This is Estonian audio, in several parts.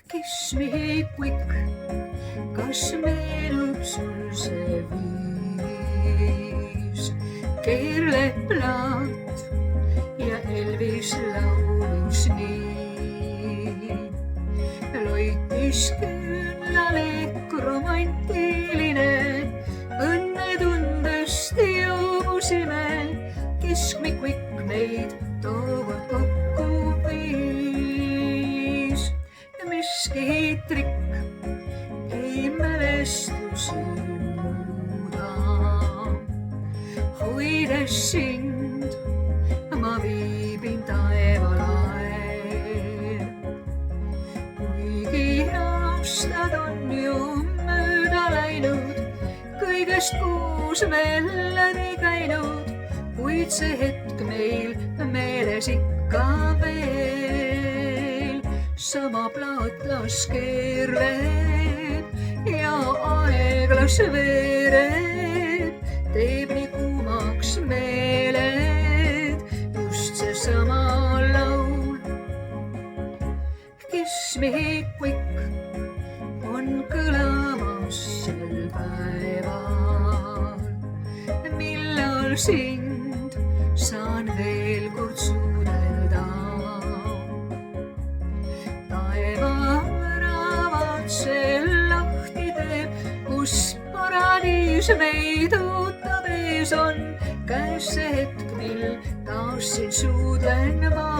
Kiss me quick, kas meenub sul see viis? Keerleplaat ja Elvis laulis nii. Loitis küünlalehk romantiline, õnnetundest joobusime. Kiss me quick meid tookord kokku viis. Miski trikk ei mälestusi muuda. Hoides sind ma viibin taevalael. Kuigi aastad on ju mööda läinud, kõigest koos me läbi käinud, kuid see hetk meil meeles ikka veel. Sama plaatlas keerleb ja aeglas veereb, teeb nii kuumaks meeled just seesama laul. Kiss me quick on kõlamas sel päeval, millal sind saan veel kord suudelda. Taevaväravad see lahti teeb, kus paradiis meid ootab ees on. Käes see hetk, mil taas sind suudlen ma.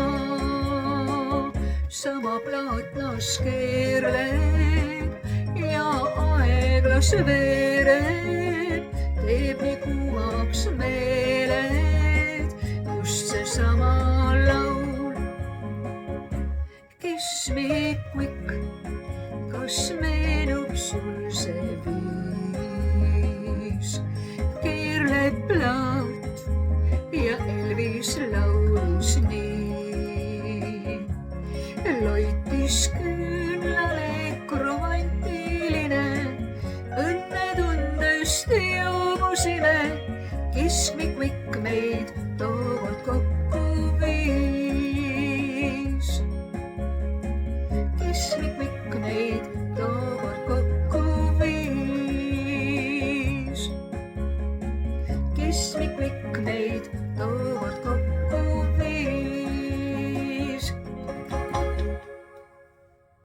Sama plaatlas keerleb ja aeglas veereb, teeb nii kuumaks meeled just seesama laul. Kiss me quick, kas meenub sul see viis? Keerleplaat ja Elvis laulis nii. Loitis küünlalehk romantiline, õnnetundest joobusime. Kiss me quick meid tookord kokku